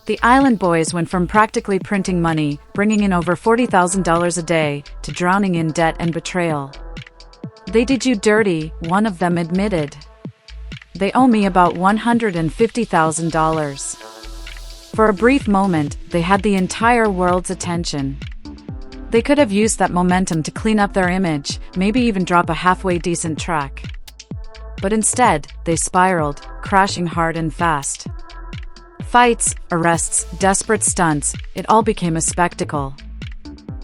The Island Boys went from practically printing money, bringing in over $40,000 a day, to drowning in debt and betrayal. "They did you dirty," one of them admitted. "They owe me about $150,000. For a brief moment, they had the entire world's attention. They could have used that momentum to clean up their image, maybe even drop a halfway decent track. But instead, they spiraled, crashing hard and fast. Fights, arrests, desperate stunts, it all became a spectacle.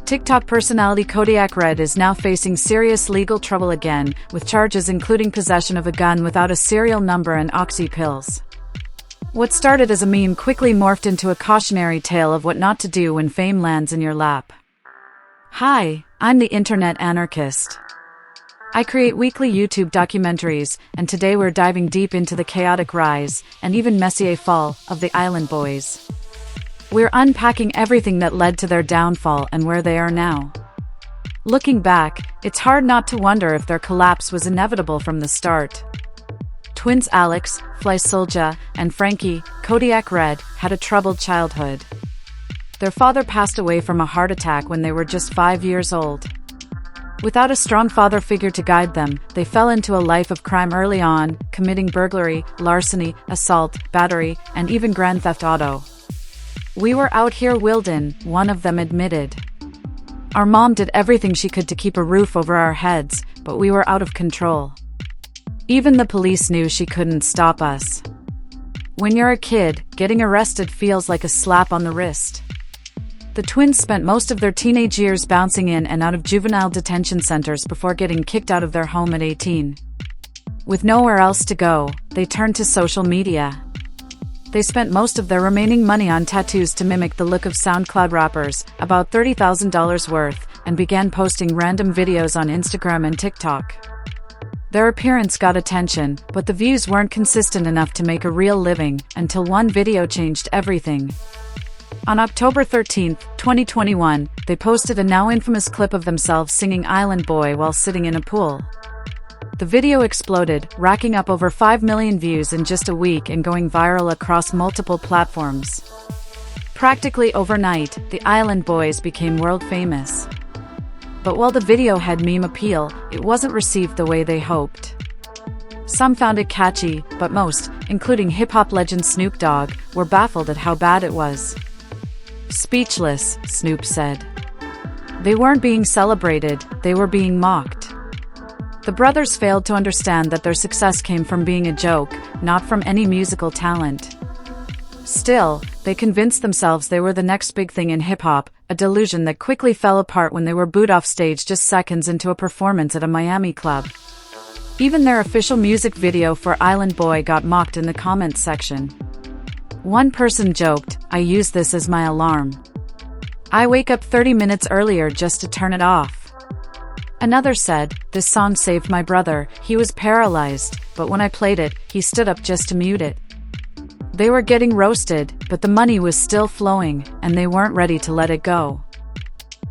TikTok personality Kodiak Red is now facing serious legal trouble again, with charges including possession of a gun without a serial number and oxy pills. What started as a meme quickly morphed into a cautionary tale of what not to do when fame lands in your lap. Hi, I'm the Internet Anarchist. I create weekly YouTube documentaries, and today we're diving deep into the chaotic rise, and even messier fall, of the Island Boys. We're unpacking everything that led to their downfall and where they are now. Looking back, it's hard not to wonder if their collapse was inevitable from the start. Twins Alex, Solja, and Frankie, Kodiak Red, had a troubled childhood. Their father passed away from a heart attack when they were just 5 years old. Without a strong father figure to guide them, they fell into a life of crime early on, committing burglary, larceny, assault, battery, and even grand theft auto. "We were out here wildin'," one of them admitted. "Our mom did everything she could to keep a roof over our heads, but we were out of control. Even the police knew she couldn't stop us." When you're a kid, getting arrested feels like a slap on the wrist. The twins spent most of their teenage years bouncing in and out of juvenile detention centers before getting kicked out of their home at 18. With nowhere else to go, they turned to social media. They spent most of their remaining money on tattoos to mimic the look of SoundCloud rappers, about $30,000 worth, and began posting random videos on Instagram and TikTok. Their appearance got attention, but the views weren't consistent enough to make a real living, until one video changed everything. On October 13, 2021, they posted a now infamous clip of themselves singing Island Boy while sitting in a pool. The video exploded, racking up over 5 million views in just a week and going viral across multiple platforms. Practically overnight, the Island Boys became world famous. But while the video had meme appeal, it wasn't received the way they hoped. Some found it catchy, but most, including hip-hop legend Snoop Dogg, were baffled at how bad it was. "Speechless," Snoop said. They weren't being celebrated, they were being mocked. The brothers failed to understand that their success came from being a joke, not from any musical talent. Still, they convinced themselves they were the next big thing in hip-hop, a delusion that quickly fell apart when they were booed off stage just seconds into a performance at a Miami club. Even their official music video for Island Boy got mocked in the comments section. One person joked, "I use this as my alarm. I wake up 30 minutes earlier just to turn it off." Another said, "This song saved my brother, he was paralyzed, but when I played it, he stood up just to mute it." They were getting roasted, but the money was still flowing, and they weren't ready to let it go.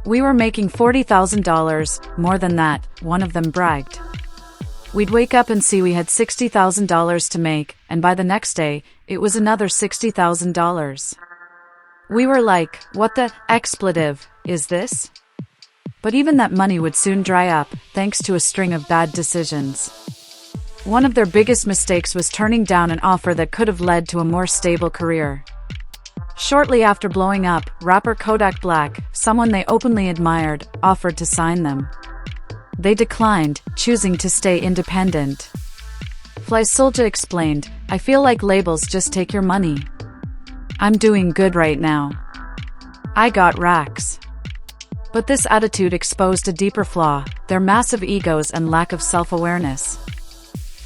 "We were making $40,000, more than that," one of them bragged. "We'd wake up and see we had $60,000 to make, and by the next day, it was another $60,000. We were like, what the expletive is this?" But even that money would soon dry up, thanks to a string of bad decisions. One of their biggest mistakes was turning down an offer that could have led to a more stable career. Shortly after blowing up, rapper Kodak Black, someone they openly admired, offered to sign them. They declined, choosing to stay independent. Solja explained, "I feel like labels just take your money. I'm doing good right now. I got racks." But this attitude exposed a deeper flaw, their massive egos and lack of self-awareness.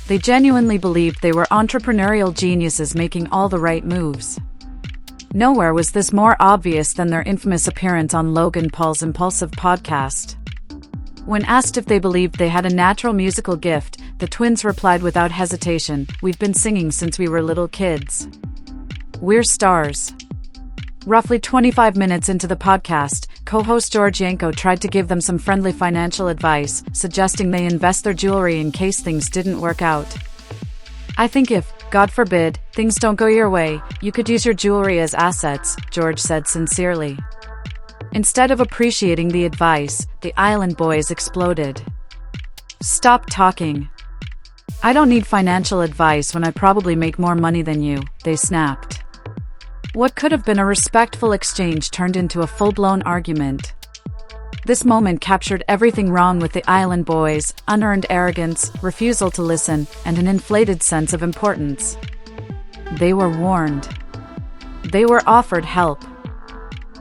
They genuinely believed they were entrepreneurial geniuses making all the right moves. Nowhere was this more obvious than their infamous appearance on Logan Paul's Impulsive podcast. When asked if they believed they had a natural musical gift, the twins replied without hesitation, "We've been singing since we were little kids. We're stars." Roughly 25 minutes into the podcast, co-host George Yanko tried to give them some friendly financial advice, suggesting they invest their jewelry in case things didn't work out. "I think if God forbid, things don't go your way, you could use your jewelry as assets, George said sincerely. Instead of appreciating the advice, the island boys exploded. Stop talking. I don't need financial advice when I probably make more money than you, they snapped. What could have been a respectful exchange turned into a full-blown argument. This moment captured everything wrong with the island boys: unearned arrogance, refusal to listen, and an inflated sense of importance. They were warned. They were offered help.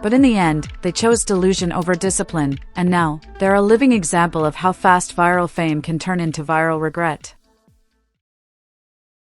But in the end, they chose delusion over discipline, and now, they're a living example of how fast viral fame can turn into viral regret.